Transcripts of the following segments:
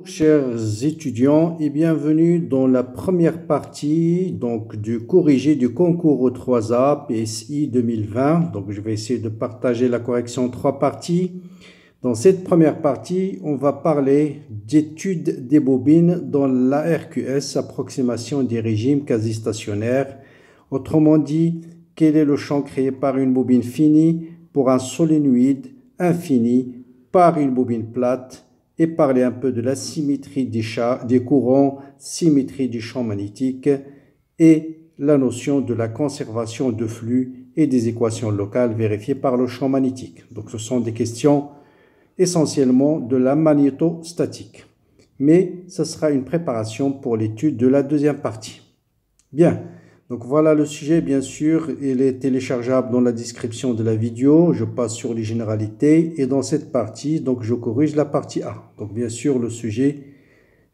Chers étudiants et bienvenue dans la première partie du corrigé du concours au 3A PSI 2020. Donc je vais essayer de partager la correction en trois parties. Dans cette première partie, on va parler d'études des bobines dans l'ARQS, approximation des régimes quasi-stationnaires. Autrement dit, quel est le champ créé par une bobine finie pour un solénoïde infini par une bobine plate, et parler un peu de la symétrie des courants, symétrie du champ magnétique et la notion de la conservation de flux et des équations locales vérifiées par le champ magnétique. Donc ce sont des questions essentiellement de la magnétostatique. Mais ce sera une préparation pour l'étude de la deuxième partie. Bien. Donc voilà le sujet, bien sûr, il est téléchargeable dans la description de la vidéo. Je passe sur les généralités et dans cette partie, donc je corrige la partie A. Donc bien sûr, le sujet,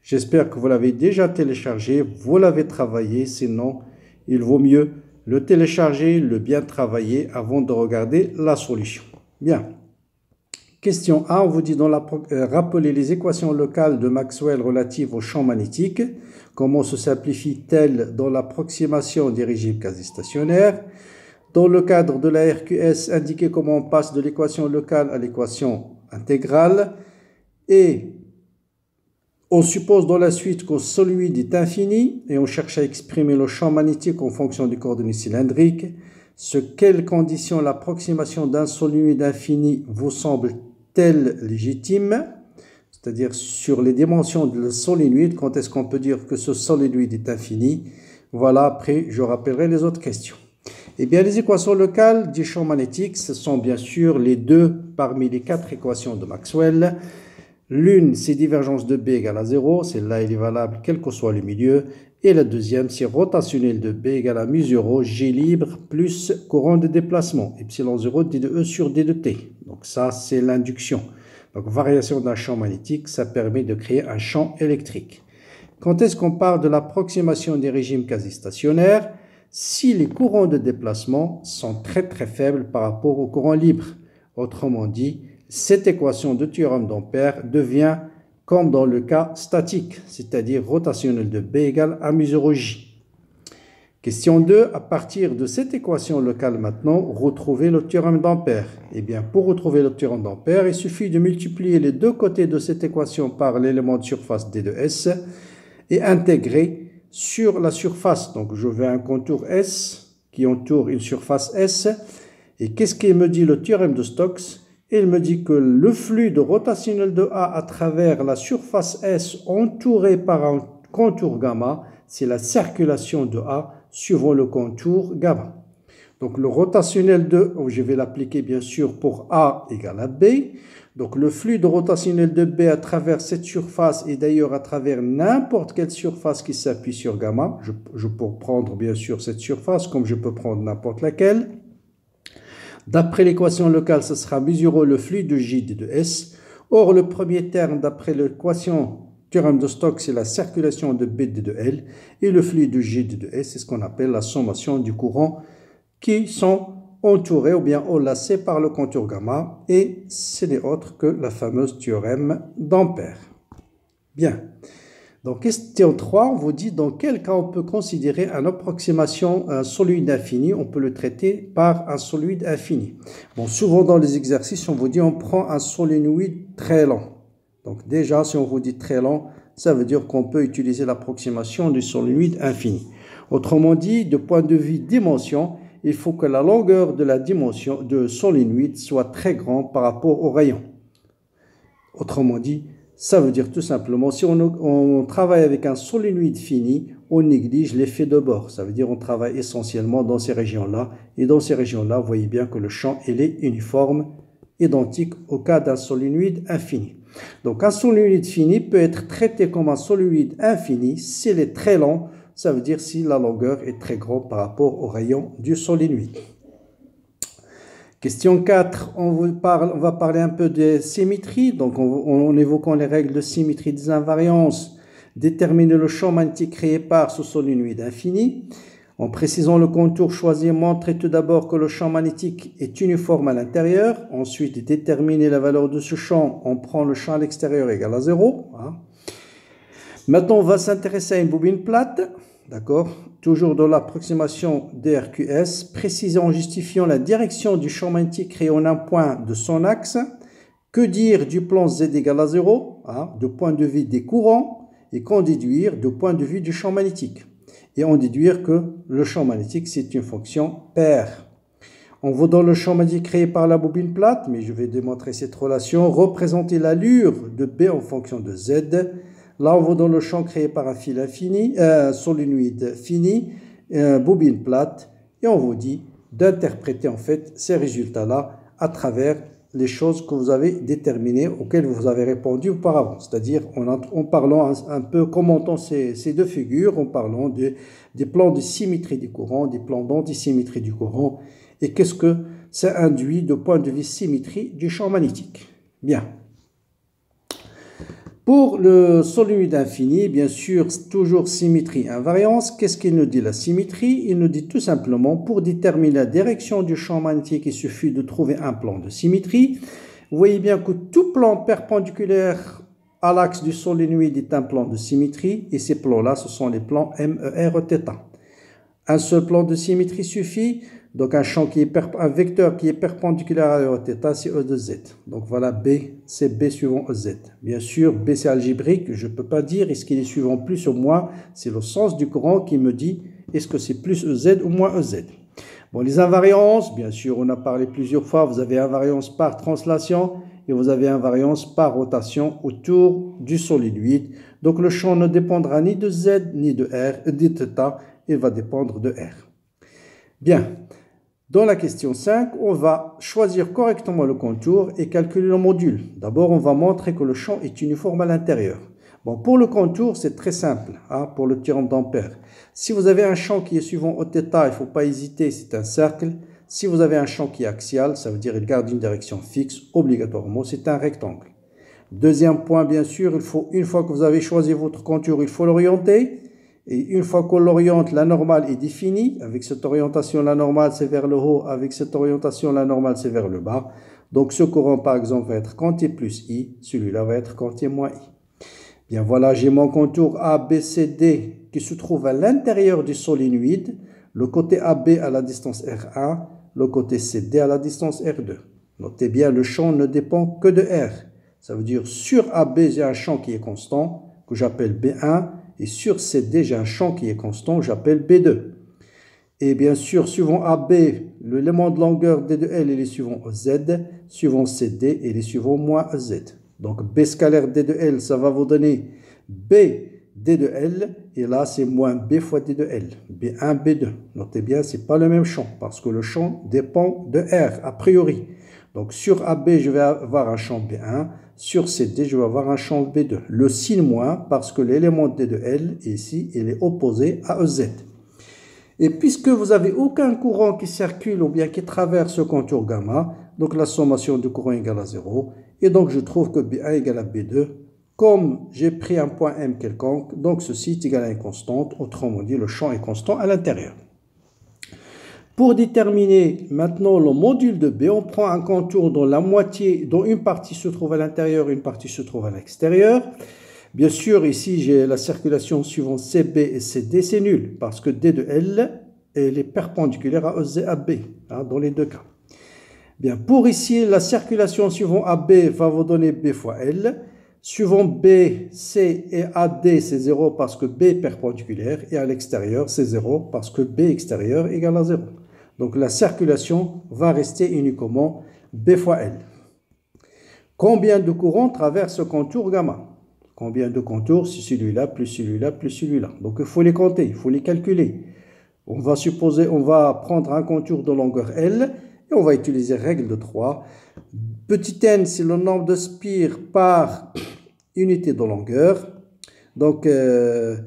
j'espère que vous l'avez déjà téléchargé, vous l'avez travaillé, sinon il vaut mieux le télécharger, le bien travailler avant de regarder la solution. Bien. Question A, on vous dit rappeler les équations locales de Maxwell relatives au champ magnétique. Comment se simplifie-t-elle dans l'approximation des régimes quasi-stationnaires? Dans le cadre de la RQS, indiquer comment on passe de l'équation locale à l'équation intégrale. Et on suppose dans la suite qu'un solénoïde est infini et on cherche à exprimer le champ magnétique en fonction des coordonnées cylindriques. Quelles conditions l'approximation d'un solénoïde infini vous semble-t-elle légitime? C'est-à-dire sur les dimensions de solénoïde, quand est-ce qu'on peut dire que ce solénoïde est infini? Voilà, après je rappellerai les autres questions. Eh bien, les équations locales du champ magnétique, ce sont bien sûr les deux parmi les quatre équations de Maxwell. L'une, c'est divergence de B égale à 0, celle-là elle est valable quel que soit le milieu. Et la deuxième, c'est rotationnel de B égale à mu0, G libre plus courant de déplacement, epsilon 0 d de E sur d de T. Donc ça, c'est l'induction. Donc variation d'un champ magnétique, ça permet de créer un champ électrique. Quand est-ce qu'on parle de l'approximation des régimes quasi-stationnaires? Si les courants de déplacement sont très faibles par rapport aux courants libres. Autrement dit, cette équation de théorème d'Ampère devient comme dans le cas statique, c'est-à-dire rotationnel de B égale à mu0 J. Question 2, à partir de cette équation locale maintenant, retrouver le théorème d'Ampère. Eh bien, pour retrouver le théorème d'Ampère, il suffit de multiplier les deux côtés de cette équation par l'élément de surface D de S et intégrer sur la surface. Donc, je veux un contour S qui entoure une surface S. Et qu'est-ce qu'il me dit le théorème de Stokes? Il me dit que le flux de rotationnel de A à travers la surface S entourée par un contour gamma, c'est la circulation de A suivant le contour gamma. Donc le rotationnel de, je vais l'appliquer bien sûr pour A égale à B. Donc le flux de rotationnel de B à travers cette surface et d'ailleurs à travers n'importe quelle surface qui s'appuie sur gamma. Je peux prendre bien sûr cette surface comme je peux prendre n'importe laquelle. D'après l'équation locale, ce sera mu0 le flux de J d de S. Or le premier terme d'après l'équation théorème de Stokes, c'est la circulation de B d de L. Et le flux de J d de S, c'est ce qu'on appelle la sommation du courant qui sont entourés ou bien enlacés par le contour gamma. Et ce n'est autre que la fameuse théorème d'Ampère. Bien. Donc, question 3, on vous dit dans quel cas on peut considérer une approximation un solénoïde infini, on peut le traiter par un solénoïde infini. Bon, souvent dans les exercices, on vous dit on prend un solénoïde très lent. Donc déjà, si on vous dit très lent, ça veut dire qu'on peut utiliser l'approximation du solénoïde infini. Autrement dit, de point de vue dimension, il faut que la longueur de la dimension de solénoïde soit très grande par rapport au rayon. Autrement dit, ça veut dire tout simplement, si on travaille avec un solénoïde fini, on néglige l'effet de bord. Ça veut dire qu'on travaille essentiellement dans ces régions-là. Et dans ces régions-là, vous voyez bien que le champ il est uniforme, identique au cas d'un solénoïde infini. Donc un solénoïde fini peut être traité comme un solénoïde infini s'il est très lent. Ça veut dire si la longueur est très grande par rapport au rayon du solénoïde. Question 4, on va parler un peu de symétrie. Donc, en évoquant les règles de symétrie des invariances, déterminer le champ magnétique créé par ce solénoïde infini. En précisant le contour choisi, montrez tout d'abord que le champ magnétique est uniforme à l'intérieur. Ensuite, déterminer la valeur de ce champ. On prend le champ à l'extérieur égal à 0. Maintenant, on va s'intéresser à une bobine plate, d'accord? Toujours dans l'approximation DRQS, précisant en justifiant la direction du champ magnétique créé en un point de son axe. Que dire du plan Z égale à 0, de point de vue des courants, et qu'en déduire du point de vue du champ magnétique. Et en déduire que le champ magnétique, c'est une fonction paire. On va dans le champ magnétique créé par la bobine plate, mais je vais démontrer cette relation, représenter l'allure de B en fonction de Z. Là, on va dans le champ créé par un fil infini, solénoïde fini, bobine plate, et on vous dit d'interpréter en fait ces résultats-là à travers les choses que vous avez déterminées, auxquelles vous avez répondu auparavant. C'est-à-dire en parlant un peu, commentant ces deux figures, en parlant des plans de symétrie du courant, des plans d'antisymétrie du courant, et qu'est-ce que ça induit de point de vue symétrie du champ magnétique. Bien. Pour le solénoïde infini, bien sûr, toujours symétrie, invariance. Qu'est-ce qu'il nous dit la symétrie? Il nous dit tout simplement, pour déterminer la direction du champ magnétique, il suffit de trouver un plan de symétrie. Vous voyez bien que tout plan perpendiculaire à l'axe du solénoïde est un plan de symétrie, et ces plans-là, ce sont les plans MER θ. Un seul plan de symétrie suffit. Donc un vecteur qui est perpendiculaire à θ, c'est E de Z. Donc voilà, B, c'est B suivant EZ. Bien sûr, B c'est algébrique, je ne peux pas dire est-ce qu'il est suivant plus ou moins. C'est le sens du courant qui me dit est-ce que c'est plus EZ ou moins EZ. Bon, les invariances, bien sûr, on a parlé plusieurs fois, vous avez invariance par translation et vous avez invariance par rotation autour du solénoïde. Donc le champ ne dépendra ni de Z ni de R, de θ, il va dépendre de R. Bien. Dans la question 5, on va choisir correctement le contour et calculer le module. D'abord, on va montrer que le champ est uniforme à l'intérieur. Bon, pour le contour, c'est très simple, pour le théorème d'Ampère. Si vous avez un champ qui est suivant Eθ, il ne faut pas hésiter, c'est un cercle. Si vous avez un champ qui est axial, ça veut dire qu'il garde une direction fixe, obligatoirement, c'est un rectangle. Deuxième point, bien sûr, une fois que vous avez choisi votre contour, il faut l'orienter. Et une fois qu'on l'oriente, la normale est définie. Avec cette orientation, la normale, c'est vers le haut. Avec cette orientation, la normale, c'est vers le bas. Donc, ce courant, par exemple, va être quand T plus I. Celui-là va être quand T moins I. Bien, voilà, j'ai mon contour ABCD qui se trouve à l'intérieur du solénoïde. Le côté AB à la distance R1. Le côté CD à la distance R2. Notez bien, le champ ne dépend que de R. Ça veut dire, sur AB, j'ai un champ qui est constant, que j'appelle B1. Et sur CD, j'ai un champ qui est constant, j'appelle B2. Et bien sûr, suivant AB, l'élément de longueur D de L, il est suivant Z. Suivant CD, il est suivant moins Z. Donc, B scalaire D de L, ça va vous donner B D de L. Et là, c'est moins B fois D de L. B1, B2. Notez bien, ce n'est pas le même champ, parce que le champ dépend de R, a priori. Donc, sur AB, je vais avoir un champ B1. Sur CD, je vais avoir un champ B2. Le signe moins, parce que l'élément D de L, ici, il est opposé à EZ. Et puisque vous n'avez aucun courant qui circule ou bien qui traverse ce contour gamma, donc la sommation du courant égale à 0. Et donc, je trouve que B1 égale à B2. Comme j'ai pris un point M quelconque, donc ceci est égal à une constante. Autrement dit, le champ est constant à l'intérieur. Pour déterminer maintenant le module de B, on prend un contour dont la moitié, dont une partie se trouve à l'intérieur, une partie se trouve à l'extérieur. Bien sûr, ici, j'ai la circulation suivant CB et CD, c'est nul, parce que D de L, elle est perpendiculaire à EZ à B, dans les deux cas. Bien, pour ici, la circulation suivant AB va vous donner B fois L. Suivant B, C et AD, c'est 0 parce que B est perpendiculaire, et à l'extérieur, c'est 0 parce que B extérieur égale à 0. Donc la circulation va rester uniquement B fois L. Combien de courants traverse ce contour gamma? Combien de contours? C'est celui-là, plus celui-là, plus celui-là. Donc il faut les compter, il faut les calculer. On va prendre un contour de longueur L et on va utiliser règle de 3. Petit n, c'est le nombre de spires par unité de longueur. Donc L,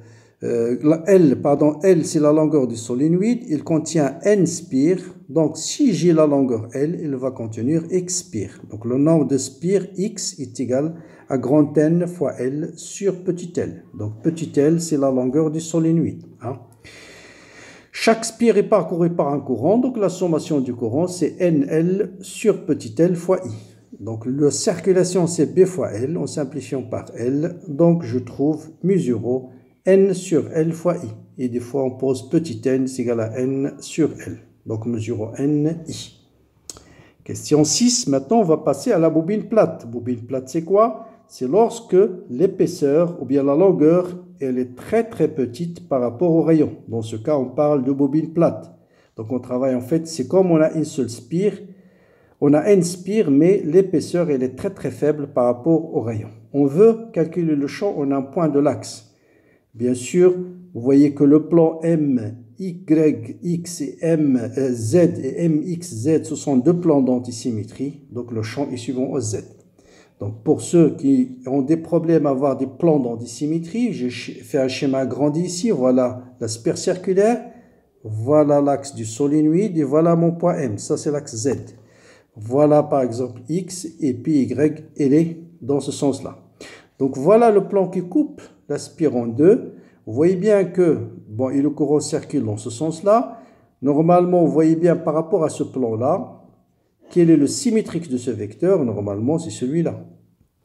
c'est la longueur du solénoïde. Il contient n spires. Donc si j'ai la longueur L, il va contenir x spires. Donc le nombre de spires x est égal à grand N fois L sur petit l. Donc petit l, c'est la longueur du solénoïde. Chaque spire est parcouru par un courant, donc la sommation du courant, c'est NL sur petit l fois I. Donc, la circulation, c'est B fois L, en simplifiant par L. Donc, je trouve mu0 N sur L fois I. Et des fois, on pose petit n, c'est égal à N sur L. Donc, mu0 N, I. Question 6. Maintenant, on va passer à la bobine plate. Bobine plate, c'est quoi? C'est lorsque l'épaisseur ou bien la longueur, elle est très très petite par rapport au rayon. Dans ce cas, on parle de bobine plate. Donc, on travaille en fait, c'est comme on a une seule spire. On a une spire, mais l'épaisseur, elle est très très faible par rapport au rayon. On veut calculer le champ en un point de l'axe. Bien sûr, vous voyez que le plan M, Y, X et M, Z et MX, Z, ce sont deux plans d'antisymétrie. Donc, le champ est suivant au Z. Donc, pour ceux qui ont des problèmes à avoir des plans d'antisymétrie, j'ai fait un schéma agrandi ici. Voilà la sphère circulaire. Voilà l'axe du solénoïde et voilà mon point M. Ça, c'est l'axe Z. Voilà par exemple X et puis Y, elle est dans ce sens-là. Donc voilà le plan qui coupe la spire en deux. Vous voyez bien que, bon, et le courant circule dans ce sens-là. Normalement, vous voyez bien par rapport à ce plan-là, quel est le symétrique de ce vecteur? Normalement, c'est celui-là.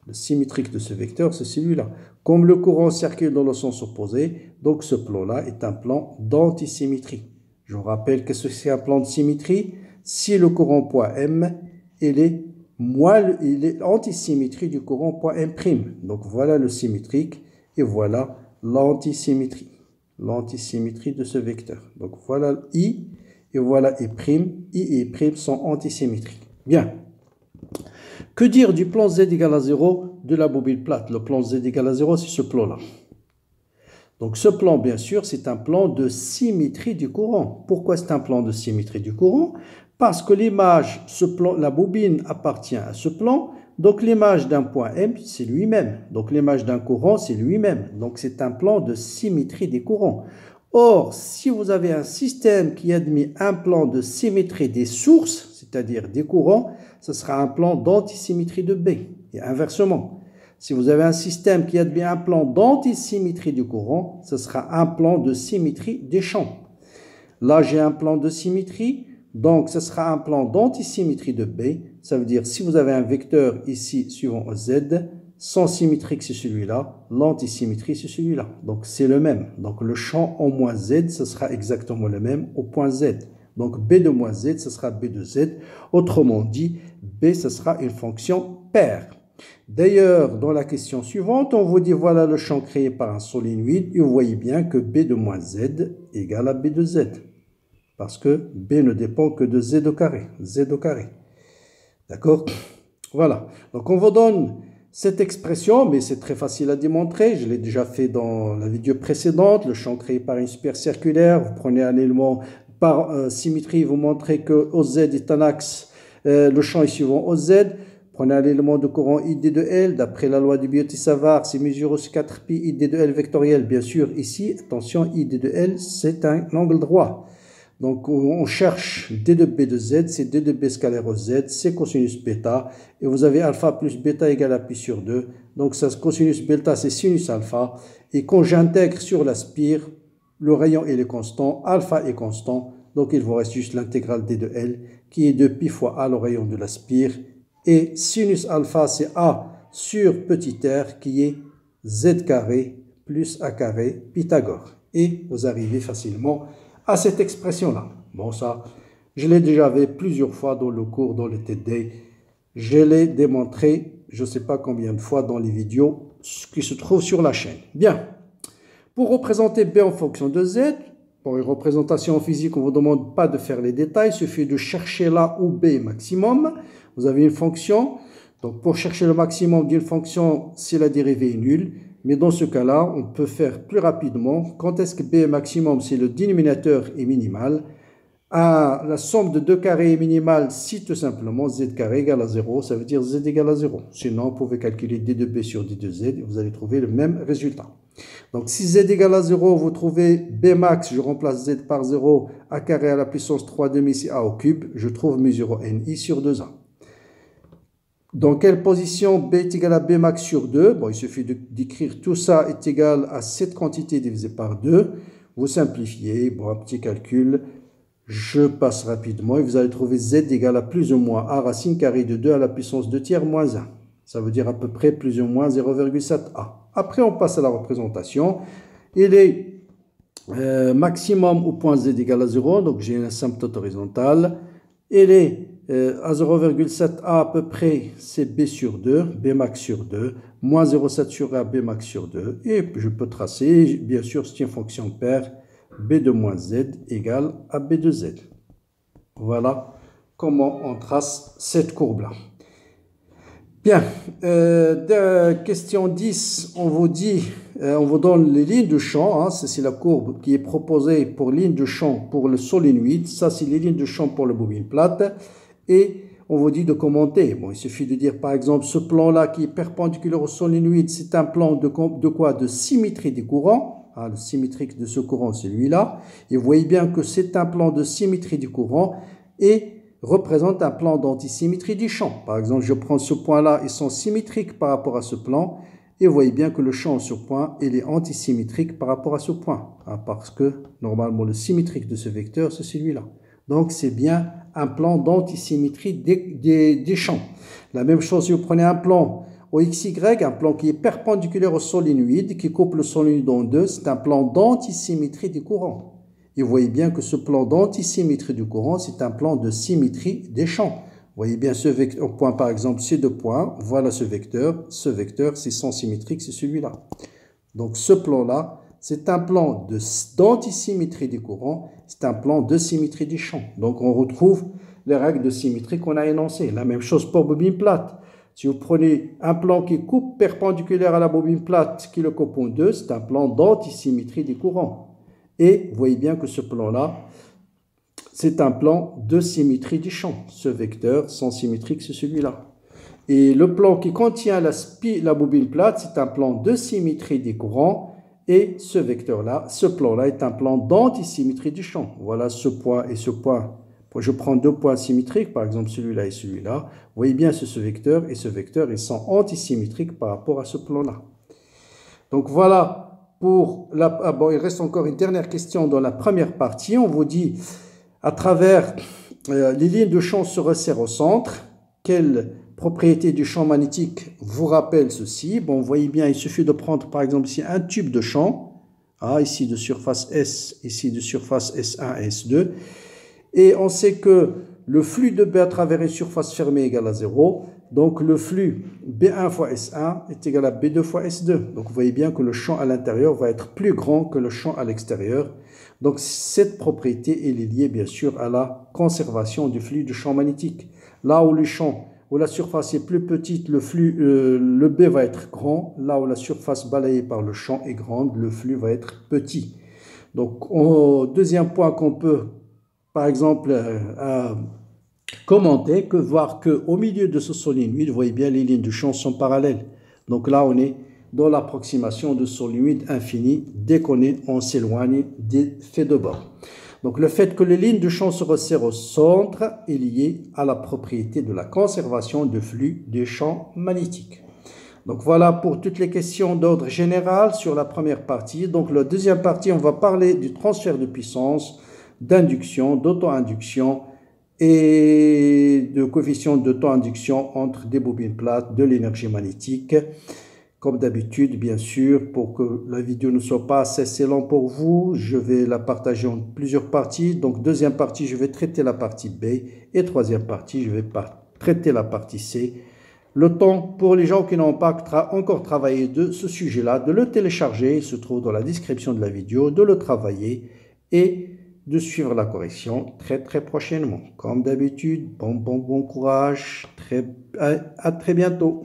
Le symétrique de ce vecteur, c'est celui-là. Comme le courant circule dans le sens opposé, donc ce plan-là est un plan d'antisymétrie. Je vous rappelle que c'est un plan de symétrie. Si le courant point M, il est antisymétrie du courant point M'. Donc voilà le symétrique et voilà l'antisymétrie. L'antisymétrie de ce vecteur. Donc voilà I et voilà I'. I et I' sont antisymétriques. Bien. Que dire du plan Z égale à 0 de la bobine plate? Le plan Z égale à 0, c'est ce plan-là. Donc ce plan, bien sûr, c'est un plan de symétrie du courant. Pourquoi c'est un plan de symétrie du courant? Parce que l'image, la bobine appartient à ce plan, donc l'image d'un point M, c'est lui-même. Donc l'image d'un courant, c'est lui-même. Donc c'est un plan de symétrie des courants. Or, si vous avez un système qui admet un plan de symétrie des sources, c'est-à-dire des courants, ce sera un plan d'antisymétrie de B. Et inversement, si vous avez un système qui admet un plan d'antisymétrie du courant, ce sera un plan de symétrie des champs. Là, j'ai un plan de symétrie. Donc, ce sera un plan d'antisymétrie de B. Ça veut dire, si vous avez un vecteur ici suivant Z, son symétrique c'est celui-là, l'antisymétrie c'est celui-là. Donc, c'est le même. Donc, le champ en moins Z, ce sera exactement le même au point Z. Donc, B de moins Z, ce sera B de Z. Autrement dit, B, ce sera une fonction paire. D'ailleurs, dans la question suivante, on vous dit, voilà le champ créé par un solénoïde. Et vous voyez bien que B de moins Z égale à B de Z. Parce que B ne dépend que de Z au carré. Z au carré. D'accord? Voilà. Donc, on vous donne cette expression, mais c'est très facile à démontrer. Je l'ai déjà fait dans la vidéo précédente. Le champ créé par une sphère circulaire. Vous prenez un élément par symétrie. Vous montrez que OZ est un axe. Le champ est suivant OZ. Prenez un élément de courant ID de L. D'après la loi de Biot-Savart, c'est mesure aussi 4pi ID de L vectoriel. Bien sûr, ici, attention, ID de L, c'est un angle droit. Donc, on cherche d de b de z, c'est d de b scalaire au z, c'est cosinus bêta. Et vous avez alpha plus bêta égale à pi sur 2. Donc, ça, cosinus bêta, c'est sinus alpha. Et quand j'intègre sur la spire, le rayon il est constant, alpha est constant. Donc, il vous reste juste l'intégrale d de L, qui est de pi fois a, le rayon de la spire. Et sinus alpha, c'est a sur petit r, qui est z carré plus a carré Pythagore. Et vous arrivez facilement à cette expression-là. Bon, ça, je l'ai déjà vu plusieurs fois dans le cours, dans le TD. Je l'ai démontré, je ne sais pas combien de fois dans les vidéos qui se trouvent sur la chaîne. Bien. Pour représenter B en fonction de Z, pour une représentation physique, on ne vous demande pas de faire les détails. Il suffit de chercher là où B est maximum. Vous avez une fonction. Donc, pour chercher le maximum d'une fonction, si la dérivée est nulle. Mais dans ce cas-là, on peut faire plus rapidement. Quand est-ce que B est maximum? C'est le dénominateur est minimal. La somme de deux carrés est minimale si tout simplement z carré égale à 0. Ça veut dire z égale à 0. Sinon, vous pouvez calculer d de b sur d de z et vous allez trouver le même résultat. Donc, si z égale à 0, vous trouvez b max, je remplace z par 0, a carré à la puissance 3 demi, c'est a au cube. Je trouve mu 0 ni sur 2a. Dans quelle position B est égal à B max sur 2? Bon, il suffit d'écrire tout ça est égal à cette quantité divisée par 2. Vous simplifiez, bon, un petit calcul. Je passe rapidement et vous allez trouver z égale à plus ou moins a racine carrée de 2 à la puissance 2 tiers moins 1. Ça veut dire à peu près plus ou moins 0,7a. Après, on passe à la représentation. Il est maximum au point z égale à 0, donc j'ai une asymptote horizontale. Il est à 0,7a à peu près, c'est b sur 2, b max sur 2, moins 0,7 sur a, b max sur 2. Et je peux tracer, bien sûr, c'est une fonction paire, b de moins z égale à b de z. Voilà comment on trace cette courbe-là. Bien, question 10, on vous dit, on vous donne les lignes de champ, hein, c'est la courbe qui est proposée pour ligne de champ pour le solénoïde, ça c'est les lignes de champ pour la bobine plate, et on vous dit de commenter. Bon, il suffit de dire par exemple ce plan-là qui est perpendiculaire au solénoïde, c'est un plan de quoi? De symétrie des courants. Ah, le symétrique de ce courant, c'est celui-là. Et vous voyez bien que c'est un plan de symétrie du courant et représente un plan d'antisymétrie du champ. Par exemple, je prends ce point-là, ils sont symétriques par rapport à ce plan. Et vous voyez bien que le champ sur point, il est antisymétrique par rapport à ce point. Hein, parce que normalement, le symétrique de ce vecteur, c'est celui-là. Donc, c'est bien un plan d'antisymétrie des champs. La même chose, si vous prenez un plan au XY, un plan qui est perpendiculaire au solénoïde, qui coupe le solénoïde en deux, c'est un plan d'antisymétrie du courant. Et vous voyez bien que ce plan d'antisymétrie du courant, c'est un plan de symétrie des champs. Vous voyez bien ce vecteur, point par exemple, ces deux points, voilà ce vecteur, c'est sans symétrique, c'est celui-là. Donc ce plan-là, c'est un plan d'antisymétrie des courants, c'est un plan de symétrie des champs. Donc on retrouve les règles de symétrie qu'on a énoncées. La même chose pour bobine plate. Si vous prenez un plan qui coupe perpendiculaire à la bobine plate, qui le coupe en deux, c'est un plan d'antisymétrie des courants. Et vous voyez bien que ce plan-là, c'est un plan de symétrie des champs. Ce vecteur sans symétrique, c'est celui-là. Et le plan qui contient la bobine plate, c'est un plan de symétrie des courants. Et ce vecteur-là, ce plan-là est un plan d'antisymétrie du champ. Voilà ce point et ce point. Je prends deux points symétriques, par exemple celui-là et celui-là. Vous voyez bien ce vecteur et ce vecteur, ils sont antisymétriques par rapport à ce plan-là. Donc voilà. Bon, il reste encore une dernière question dans la première partie. On vous dit, à travers les lignes de champ se resserrent au centre, quelle propriété du champ magnétique vous rappelle ceci? Bon, vous voyez bien, il suffit de prendre par exemple ici un tube de champ, ici de surface S, ici de surface S1 et S2, et on sait que le flux de B à travers une surface fermée égale à 0. Donc, le flux B1 fois S1 est égal à B2 fois S2. Donc, vous voyez bien que le champ à l'intérieur va être plus grand que le champ à l'extérieur. Donc, cette propriété est liée, bien sûr, à la conservation du flux du champ magnétique. Là où la surface est plus petite, le B va être grand. Là où la surface balayée par le champ est grande, le flux va être petit. Donc, deuxième point qu'on peut, par exemple, commenter, voir qu'au milieu de ce solénoïde, vous voyez bien les lignes de champ sont parallèles. Donc là, on est dans l'approximation de solénoïde infini dès on s'éloigne des faits de bord. Donc le fait que les lignes de champ se resserrent au centre est lié à la propriété de la conservation de flux des champs magnétiques. Donc voilà pour toutes les questions d'ordre général sur la première partie. Donc la deuxième partie, on va parler du transfert de puissance, d'induction, d'auto-induction et de coefficient d'auto-induction entre des bobines plates de l'énergie magnétique. Comme d'habitude, bien sûr, pour que la vidéo ne soit pas assez longue pour vous, je vais la partager en plusieurs parties. Donc, deuxième partie, je vais traiter la partie B et troisième partie, je vais traiter la partie C. Le temps pour les gens qui n'ont pas encore travaillé de ce sujet-là, de le télécharger, il se trouve dans la description de la vidéo, de le travailler et de suivre la correction très prochainement. Comme d'habitude, bon courage, à très bientôt.